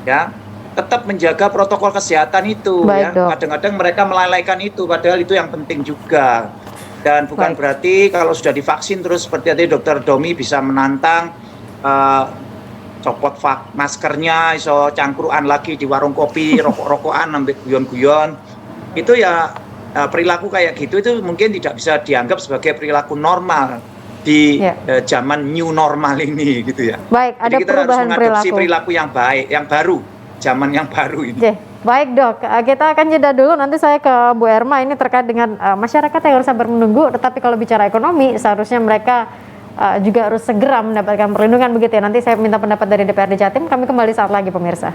ya tetap menjaga protokol kesehatan itu ya. Kadang-kadang mereka melalaikan itu, padahal itu yang penting juga. Dan bukan berarti kalau sudah divaksin terus seperti tadi Dr. Domi bisa menantang copot maskernya, iso cangkruan lagi di warung kopi, rokok-rokokan, ambil guyon-guyon. Itu ya perilaku kayak gitu itu mungkin tidak bisa dianggap sebagai perilaku normal di zaman new normal ini gitu ya. Baik, ada jadi kita perubahan harus mengadopsi perilaku yang baik, yang baru, zaman yang baru ini. Baik Dok, kita akan jeda dulu, nanti saya ke Bu Erma ini terkait dengan masyarakat yang harus sabar menunggu, tetapi kalau bicara ekonomi seharusnya mereka juga harus segera mendapatkan perlindungan begitu ya. Nanti saya minta pendapat dari DPRD Jatim, kami kembali saat lagi pemirsa.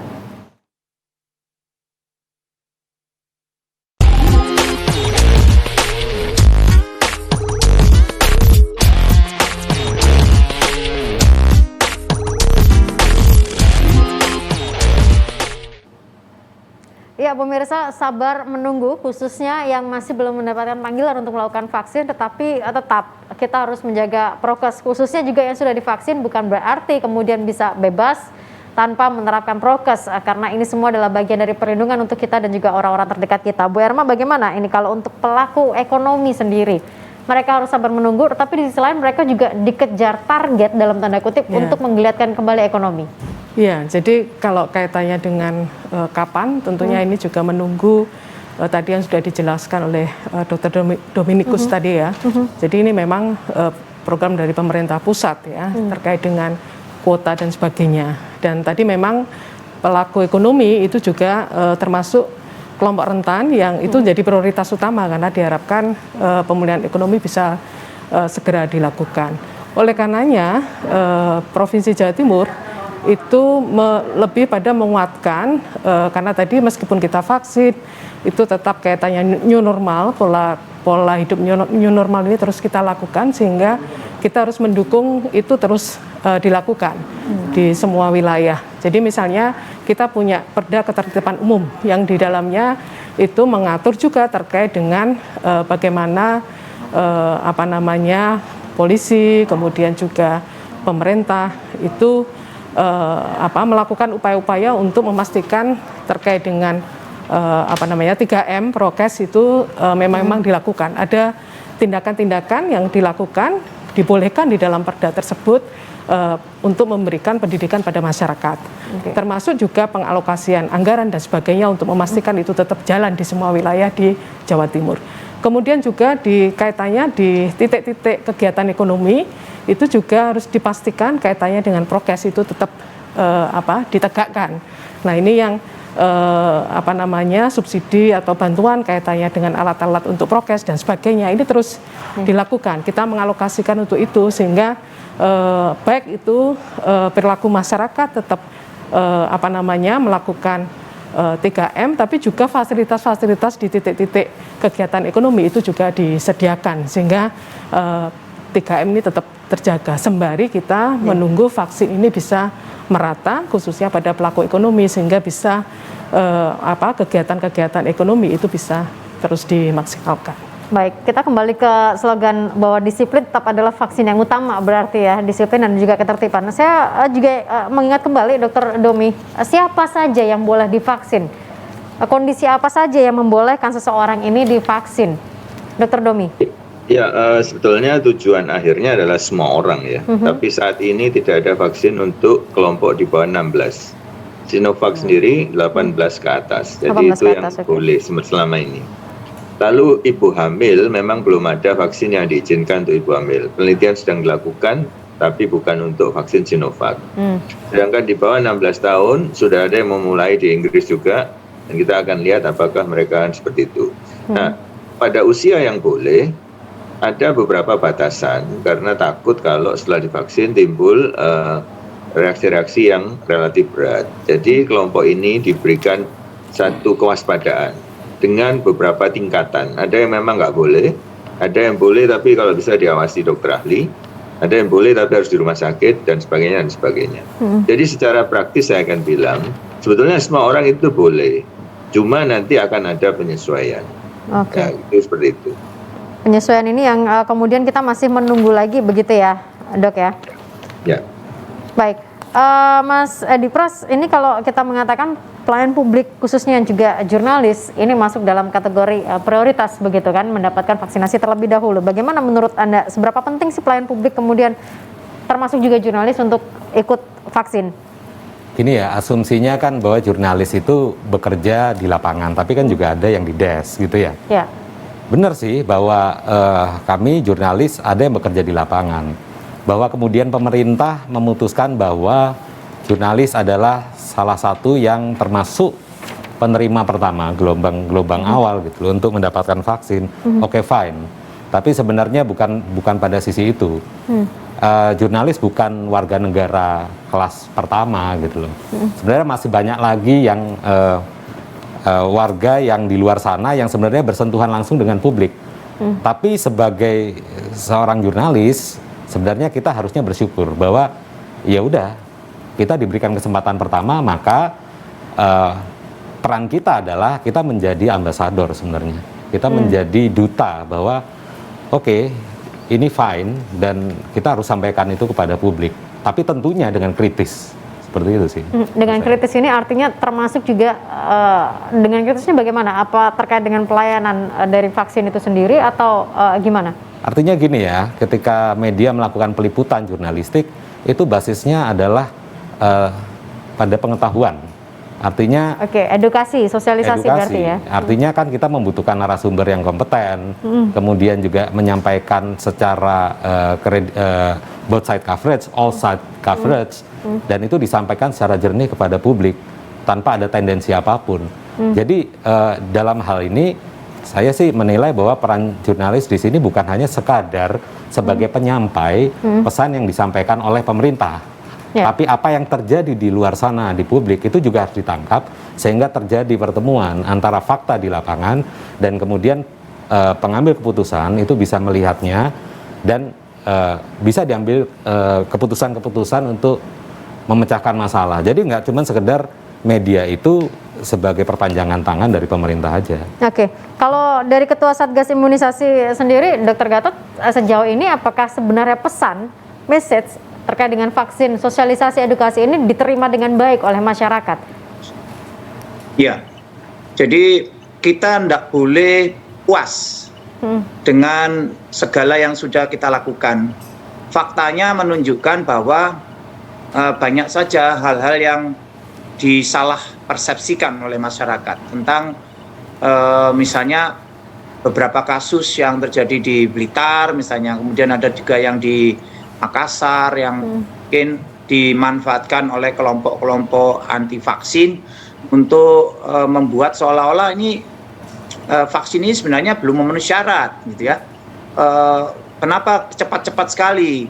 Ya pemirsa, sabar menunggu khususnya yang masih belum mendapatkan panggilan untuk melakukan vaksin, tetapi tetap kita harus menjaga prokes, khususnya juga yang sudah divaksin, bukan berarti kemudian bisa bebas tanpa menerapkan prokes, karena ini semua adalah bagian dari perlindungan untuk kita dan juga orang-orang terdekat kita. Bu Erma, bagaimana ini kalau untuk pelaku ekonomi sendiri? Mereka harus sabar menunggu, tetapi di sisi lain mereka juga dikejar target dalam tanda kutip untuk menggeliatkan kembali ekonomi. Ya, jadi kalau kaitannya dengan kapan, tentunya ini juga menunggu tadi yang sudah dijelaskan oleh Dr. Dominikus tadi ya. Jadi ini memang program dari pemerintah pusat ya, terkait dengan kuota dan sebagainya. Dan tadi memang pelaku ekonomi itu juga termasuk kelompok rentan yang itu jadi prioritas utama karena diharapkan pemulihan ekonomi bisa segera dilakukan. Oleh karenanya Provinsi Jawa Timur itu lebih pada menguatkan karena tadi meskipun kita vaksin itu tetap kaitannya new normal, pola hidup new normal ini terus kita lakukan sehingga kita harus mendukung itu terus dilakukan di semua wilayah. Jadi misalnya kita punya Perda Ketertiban Umum yang di dalamnya itu mengatur juga terkait dengan bagaimana polisi, kemudian juga pemerintah itu melakukan upaya-upaya untuk memastikan terkait dengan 3M prokes itu memang dilakukan. Ada tindakan-tindakan yang dilakukan dibolehkan di dalam perda tersebut untuk memberikan pendidikan pada masyarakat. Termasuk juga pengalokasian anggaran dan sebagainya untuk memastikan itu tetap jalan di semua wilayah di Jawa Timur. Kemudian juga kaitannya di titik-titik kegiatan ekonomi itu juga harus dipastikan kaitannya dengan prokes itu tetap ditegakkan. Nah, ini yang subsidi atau bantuan kaitannya dengan alat-alat untuk prokes dan sebagainya ini terus dilakukan. Kita mengalokasikan untuk itu sehingga baik itu perilaku masyarakat tetap melakukan 3M, tapi juga fasilitas-fasilitas di titik-titik kegiatan ekonomi itu juga disediakan sehingga 3M ini tetap terjaga sembari kita menunggu vaksin ini bisa merata khususnya pada pelaku ekonomi sehingga bisa kegiatan-kegiatan ekonomi itu bisa terus dimaksimalkan. Baik, kita kembali ke slogan bahwa disiplin tetap adalah vaksin yang utama berarti ya, disiplin dan juga ketertiban. Saya juga mengingat kembali Dr. Domi, siapa saja yang boleh divaksin? Kondisi apa saja yang membolehkan seseorang ini divaksin? Dr. Domi. Ya, sebetulnya tujuan akhirnya adalah semua orang ya. Tapi saat ini tidak ada vaksin untuk kelompok di bawah 16. Sinovac sendiri 18 ke atas. Jadi itu yang boleh selama ini. Lalu ibu hamil memang belum ada vaksin yang diizinkan untuk ibu hamil. Penelitian sedang dilakukan, tapi bukan untuk vaksin Sinovac. Sedangkan di bawah 16 tahun sudah ada yang memulai di Inggris juga, dan kita akan lihat apakah mereka seperti itu. Nah, pada usia yang boleh, ada beberapa batasan karena takut kalau setelah divaksin timbul reaksi-reaksi yang relatif berat. Jadi kelompok ini diberikan satu kewaspadaan dengan beberapa tingkatan. Ada yang memang nggak boleh, ada yang boleh tapi kalau bisa diawasi dokter ahli, ada yang boleh tapi harus di rumah sakit dan sebagainya dan sebagainya. Jadi secara praktis saya akan bilang sebetulnya semua orang itu boleh, cuma nanti akan ada penyesuaian. Nah, itu seperti itu. Penyesuaian ini yang kemudian kita masih menunggu lagi begitu ya, Dok ya? Ya. Baik, Mas Edi Pras, ini kalau kita mengatakan pelayan publik khususnya juga jurnalis ini masuk dalam kategori prioritas begitu kan, mendapatkan vaksinasi terlebih dahulu. Bagaimana menurut Anda, seberapa penting sih pelayan publik kemudian termasuk juga jurnalis untuk ikut vaksin? Gini ya, asumsinya kan bahwa jurnalis itu bekerja di lapangan, tapi kan juga ada yang di desk gitu ya. Ya. Benar sih bahwa kami jurnalis ada yang bekerja di lapangan. Bahwa kemudian pemerintah memutuskan bahwa jurnalis adalah salah satu yang termasuk penerima pertama gelombang awal gitu loh untuk mendapatkan vaksin. Oke, fine. Tapi sebenarnya bukan pada sisi itu. Jurnalis bukan warga negara kelas pertama gitu loh. Sebenarnya masih banyak lagi yang warga yang di luar sana yang sebenarnya bersentuhan langsung dengan publik. Tapi sebagai seorang jurnalis sebenarnya kita harusnya bersyukur bahwa ya udah kita diberikan kesempatan pertama, maka peran kita adalah kita menjadi ambasador sebenarnya. Kita menjadi duta bahwa oke, ini fine dan kita harus sampaikan itu kepada publik. Tapi tentunya dengan kritis. Seperti itu sih. Dengan kritis ini artinya termasuk juga dengan kritisnya bagaimana? Apa terkait dengan pelayanan dari vaksin itu sendiri atau gimana? Artinya gini ya, ketika media melakukan peliputan jurnalistik itu basisnya adalah pada pengetahuan. Artinya edukasi, sosialisasi berarti ya. Artinya kan kita membutuhkan narasumber yang kompeten, kemudian juga menyampaikan secara both side coverage, all side coverage, dan itu disampaikan secara jernih kepada publik. tanpa ada tendensi apapun. Jadi dalam hal ini saya sih menilai bahwa peran jurnalis di sini bukan hanya sekadar sebagai penyampai pesan yang disampaikan oleh pemerintah, tapi apa yang terjadi di luar sana di publik itu juga harus ditangkap sehingga terjadi pertemuan antara fakta di lapangan dan kemudian pengambil keputusan itu bisa melihatnya dan bisa diambil keputusan-keputusan untuk memecahkan masalah. Jadi nggak cuma sekedar media itu sebagai perpanjangan tangan dari pemerintah aja. Oke, kalau dari Ketua Satgas Imunisasi sendiri, Dr. Gatot, sejauh ini apakah sebenarnya pesan, message terkait dengan vaksin, sosialisasi edukasi ini diterima dengan baik oleh masyarakat? Ya, jadi kita tidak boleh puas dengan segala yang sudah kita lakukan. Faktanya menunjukkan bahwa banyak saja hal-hal yang disalah persepsikan oleh masyarakat tentang misalnya beberapa kasus yang terjadi di Blitar misalnya, kemudian ada juga yang di Makassar yang mungkin dimanfaatkan oleh kelompok-kelompok anti vaksin untuk membuat seolah-olah ini vaksin ini sebenarnya belum memenuhi syarat gitu ya. Kenapa cepat-cepat sekali?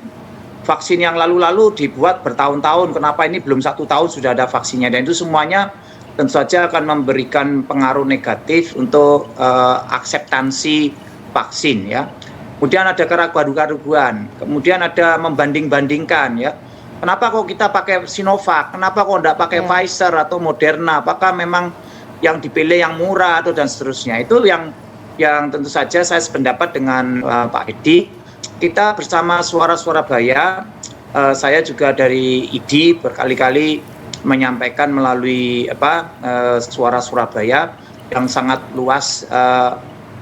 Vaksin yang lalu-lalu dibuat bertahun-tahun, kenapa ini belum 1 tahun sudah ada vaksinnya? Dan itu semuanya tentu saja akan memberikan pengaruh negatif untuk akseptansi vaksin ya. Kemudian ada keraguan-keraguan, kemudian ada membanding-bandingkan ya. Kenapa kok kita pakai Sinovac? Kenapa kok tidak pakai Pfizer atau Moderna? Apakah memang yang dipilih yang murah atau dan seterusnya? Itu yang tentu saja saya sependapat dengan Pak Edi. Kita bersama Suara Surabaya, saya juga dari ID berkali-kali menyampaikan melalui Suara Surabaya yang sangat luas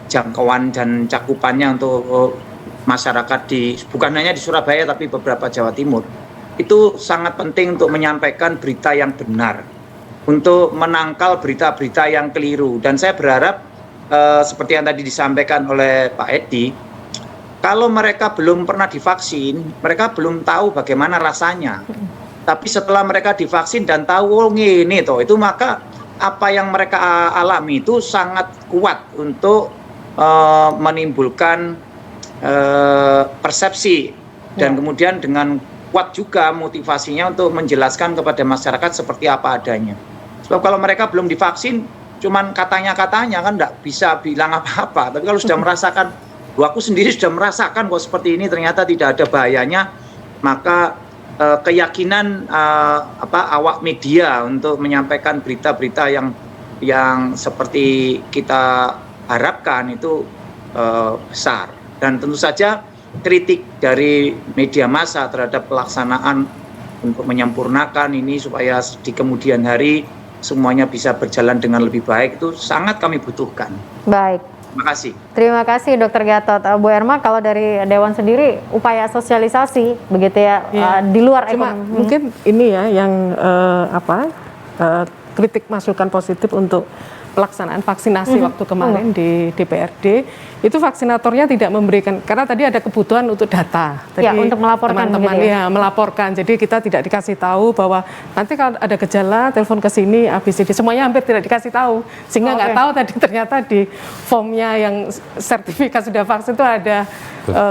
jangkauan dan cakupannya untuk masyarakat bukan hanya di Surabaya tapi beberapa Jawa Timur. Itu sangat penting untuk menyampaikan berita yang benar, untuk menangkal berita-berita yang keliru. Dan saya berharap seperti yang tadi disampaikan oleh Pak Edi, kalau mereka belum pernah divaksin, mereka belum tahu bagaimana rasanya. Tapi setelah mereka divaksin dan tahu ini toh, itu maka apa yang mereka alami itu sangat kuat untuk menimbulkan persepsi dan kemudian dengan kuat juga motivasinya untuk menjelaskan kepada masyarakat seperti apa adanya. Sebab kalau mereka belum divaksin, cuman katanya-katanya kan nggak bisa bilang apa-apa. Tapi kalau sudah merasakan, aku sendiri sudah merasakan kok seperti ini, ternyata tidak ada bahayanya, maka keyakinan awak media untuk menyampaikan berita-berita yang seperti kita harapkan itu besar. Dan tentu saja kritik dari media massa terhadap pelaksanaan untuk menyempurnakan ini supaya di kemudian hari semuanya bisa berjalan dengan lebih baik itu sangat kami butuhkan. Baik. Terima kasih. Terima kasih Dr. Gatot. Bu Erma, kalau dari Dewan sendiri upaya sosialisasi begitu ya, di luar ekonomi. Mungkin ini ya yang kritik masukan positif untuk pelaksanaan vaksinasi waktu kemarin di DPRD, itu vaksinatornya tidak memberikan, karena tadi ada kebutuhan untuk data. Tadi untuk melaporkan teman-teman melaporkan. Jadi kita tidak dikasih tahu bahwa nanti kalau ada gejala telepon ke sini ABCD, semuanya hampir tidak dikasih tahu. Sehingga nggak tahu tadi ternyata di formnya yang sertifikat sudah vaksin itu ada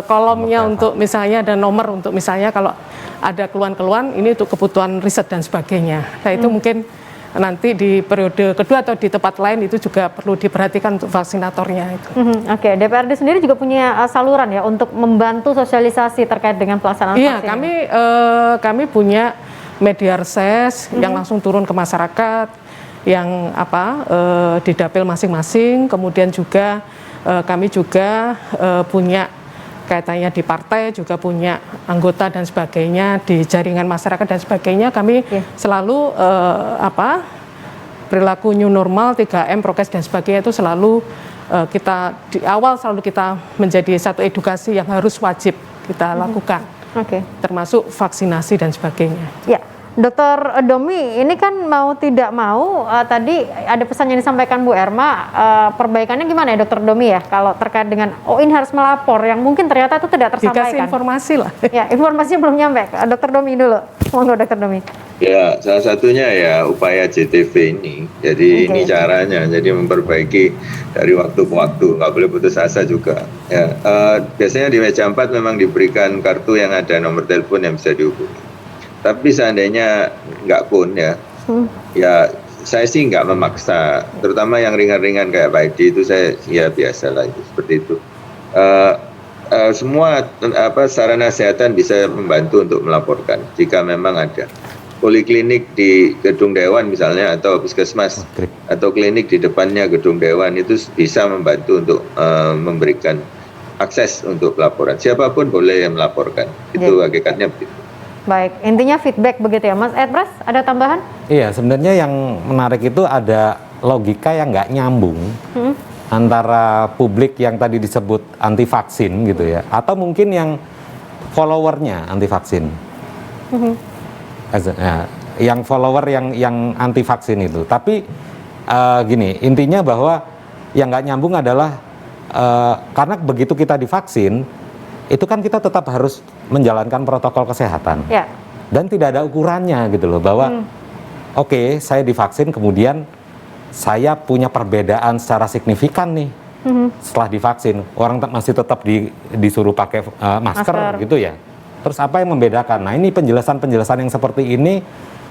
kolomnya untuk misalnya, ada nomor untuk misalnya kalau ada keluhan-keluhan ini untuk kebutuhan riset dan sebagainya. Nah itu mungkin nanti di periode kedua atau di tempat lain itu juga perlu diperhatikan untuk vaksinatornya itu. Oke, DPRD sendiri juga punya saluran ya untuk membantu sosialisasi terkait dengan pelaksanaan vaksin. Iya, kami punya media reses yang langsung turun ke masyarakat, yang di dapil masing-masing. Kemudian juga kami juga punya kaitannya di partai, juga punya anggota dan sebagainya, di jaringan masyarakat dan sebagainya. Kami selalu perilaku new normal, 3M, prokes dan sebagainya itu selalu kita di awal selalu kita menjadi satu edukasi yang harus wajib kita lakukan, termasuk vaksinasi dan sebagainya. Ya, Dr. Domi, ini kan mau tidak mau tadi ada pesan yang disampaikan Bu Erma, perbaikannya gimana ya Dr. Domi ya kalau terkait dengan ini harus melapor yang mungkin ternyata itu tidak tersampaikan. Dikasih informasi lah. Ya, informasinya belum nyampe. Dr. Domi dulu, monggo Dr. Domi. Ya, salah satunya ya upaya JTV ini. Jadi ini caranya, jadi memperbaiki dari waktu ke waktu, nggak boleh putus asa juga. Ya, biasanya di meja 4 memang diberikan kartu yang ada nomor telepon yang bisa dihubungi. Tapi seandainya nggak pun ya saya sih nggak memaksa, terutama yang ringan-ringan kayak Pak Edi itu saya ya biasa lah itu, seperti itu. Semua sarana kesehatan bisa membantu untuk melaporkan jika memang ada. Poliklinik di gedung dewan misalnya atau puskesmas atau klinik di depannya gedung dewan itu bisa membantu untuk memberikan akses untuk pelaporan. Siapapun boleh melaporkan. Itu hakikatnya begitu. Baik, intinya feedback begitu ya, Mas Edpras, ada tambahan? Iya, sebenarnya yang menarik itu ada logika yang nggak nyambung antara publik yang tadi disebut anti vaksin gitu ya, atau mungkin yang followernya anti vaksin, yang follower yang anti vaksin itu. Tapi gini, intinya bahwa yang nggak nyambung adalah karena begitu kita divaksin, itu kan kita tetap harus menjalankan protokol kesehatan dan tidak ada ukurannya gitu loh, bahwa oke, saya divaksin kemudian saya punya perbedaan secara signifikan nih setelah divaksin, orang masih tetap disuruh pakai masker gitu ya, terus apa yang membedakan? Nah, ini penjelasan yang seperti ini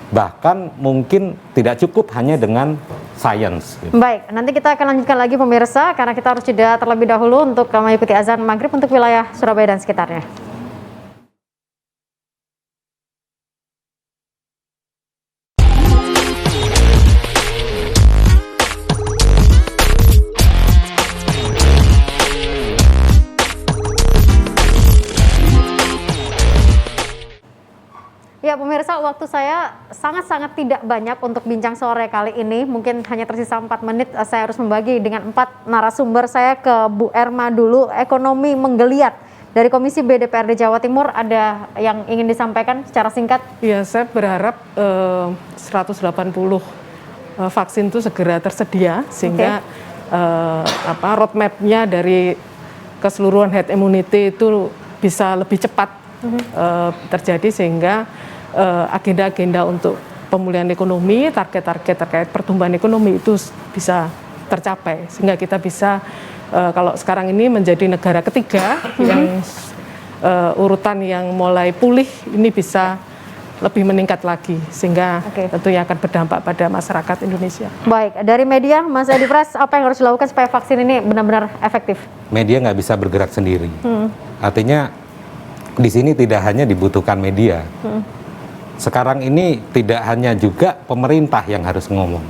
bahkan mungkin tidak cukup hanya dengan sains. Gitu. Baik, nanti kita akan lanjutkan lagi pemirsa, karena kita harus jeda terlebih dahulu untuk mengikuti azan maghrib untuk wilayah Surabaya dan sekitarnya. Ya pemirsa, waktu saya sangat-sangat tidak banyak untuk bincang sore kali ini. Mungkin hanya tersisa 4 menit, saya harus membagi dengan 4 narasumber. Saya ke Bu Erma dulu, ekonomi menggeliat. Dari Komisi B DPRD Jawa Timur, ada yang ingin disampaikan secara singkat? Iya, saya berharap 180 vaksin itu segera tersedia, sehingga roadmap-nya dari keseluruhan herd immunity itu bisa lebih cepat terjadi, sehingga agenda-agenda untuk pemulihan ekonomi, target-target terkait pertumbuhan ekonomi itu bisa tercapai, sehingga kita bisa kalau sekarang ini menjadi negara ketiga yang urutan yang mulai pulih ini bisa lebih meningkat lagi, sehingga tentunya akan berdampak pada masyarakat Indonesia. Baik, dari media, Mas Edi Pras, apa yang harus dilakukan supaya vaksin ini benar-benar efektif? Media nggak bisa bergerak sendiri, artinya di sini tidak hanya dibutuhkan media. Sekarang ini tidak hanya juga pemerintah yang harus ngomong,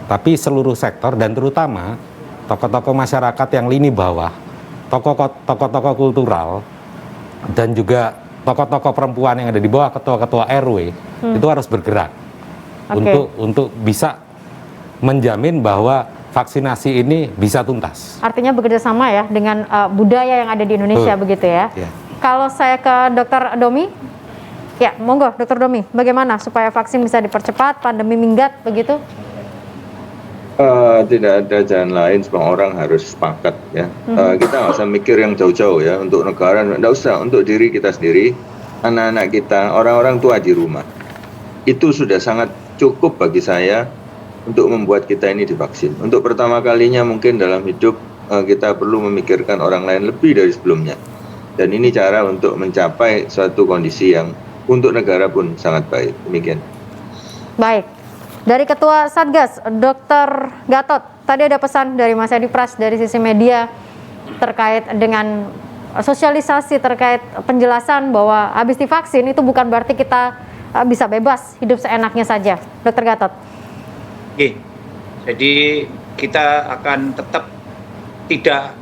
tapi seluruh sektor dan terutama tokoh-tokoh masyarakat yang lini bawah, tokoh-tokoh kultural, dan juga tokoh-tokoh perempuan yang ada di bawah ketua-ketua RW itu harus bergerak untuk bisa menjamin bahwa vaksinasi ini bisa tuntas. Artinya bekerja sama ya dengan budaya yang ada di Indonesia begitu ya. Kalau saya ke Dr. Domi, ya monggo Dr. Domi, bagaimana supaya vaksin bisa dipercepat, pandemi minggat begitu? Tidak ada jalan lain, semua orang harus sepakat ya. Kita nggak usah mikir yang jauh-jauh ya, untuk negara nggak usah, untuk diri kita sendiri, anak-anak kita, orang-orang tua di rumah. Itu sudah sangat cukup bagi saya untuk membuat kita ini divaksin. Untuk pertama kalinya mungkin dalam hidup kita perlu memikirkan orang lain lebih dari sebelumnya. Dan ini cara untuk mencapai suatu kondisi yang untuk negara pun sangat baik. Demikian. Baik. Dari Ketua Satgas, Dr. Gatot, tadi ada pesan dari Mas Edi Pras dari sisi media terkait dengan sosialisasi, terkait penjelasan bahwa habis divaksin itu bukan berarti kita bisa bebas hidup seenaknya saja. Dr. Gatot. Oke, jadi kita akan tetap tidak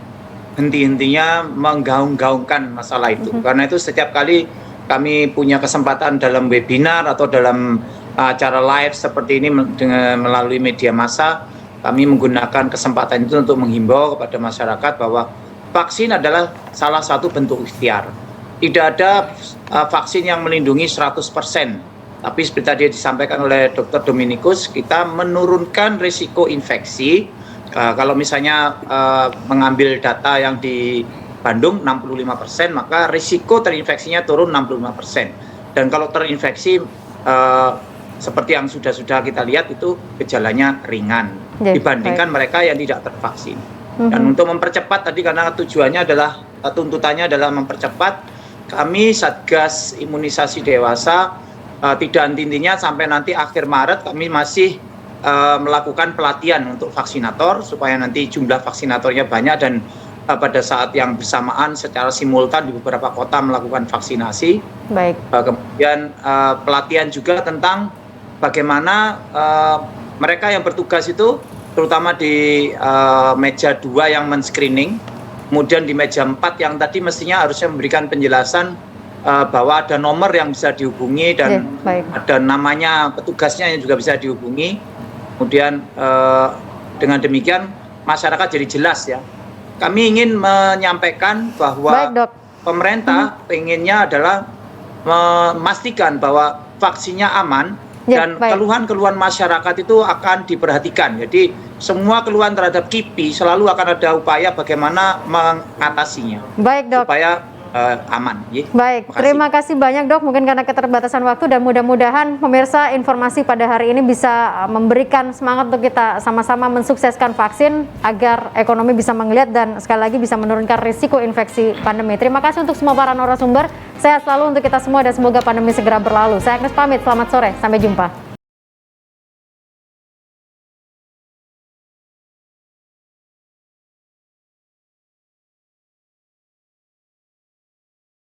henti-hentinya menggaung-gaungkan masalah itu. Karena itu setiap kali kami punya kesempatan dalam webinar atau dalam acara live seperti ini dengan melalui media massa, kami menggunakan kesempatan itu untuk menghimbau kepada masyarakat bahwa vaksin adalah salah satu bentuk ikhtiar. Tidak ada vaksin yang melindungi 100%. Tapi seperti tadi disampaikan oleh Dr. Dominikus, kita menurunkan risiko infeksi. Kalau misalnya mengambil data yang di Bandung 65%, maka risiko terinfeksinya turun 65%. Dan kalau terinfeksi seperti yang sudah kita lihat itu gejalanya ringan dibandingkan mereka yang tidak tervaksin. Dan untuk mempercepat tadi, karena tujuannya adalah, tuntutannya adalah mempercepat, kami Satgas Imunisasi Dewasa tidak henti-hentinya sampai nanti akhir Maret kami masih melakukan pelatihan untuk vaksinator supaya nanti jumlah vaksinatornya banyak dan pada saat yang bersamaan secara simultan di beberapa kota melakukan vaksinasi. Baik. Kemudian pelatihan juga tentang bagaimana mereka yang bertugas itu, terutama di meja 2 yang men-screening, kemudian di meja 4 yang tadi mestinya harusnya memberikan penjelasan bahwa ada nomor yang bisa dihubungi dan ada namanya petugasnya yang juga bisa dihubungi. Kemudian dengan demikian masyarakat jadi jelas ya. Kami ingin menyampaikan bahwa pemerintah pengennya adalah memastikan bahwa vaksinnya aman dan keluhan-keluhan masyarakat itu akan diperhatikan. Jadi semua keluhan terhadap KIPI selalu akan ada upaya bagaimana mengatasinya. Baik, Dok. Supaya aman. Baik, terima kasih banyak Dok. Mungkin karena keterbatasan waktu dan mudah-mudahan pemirsa informasi pada hari ini bisa memberikan semangat untuk kita sama-sama mensukseskan vaksin agar ekonomi bisa menggeliat dan sekali lagi bisa menurunkan risiko infeksi pandemi. Terima kasih untuk semua para narasumber. Sehat selalu untuk kita semua dan semoga pandemi segera berlalu. Saya Agnes pamit, selamat sore, sampai jumpa.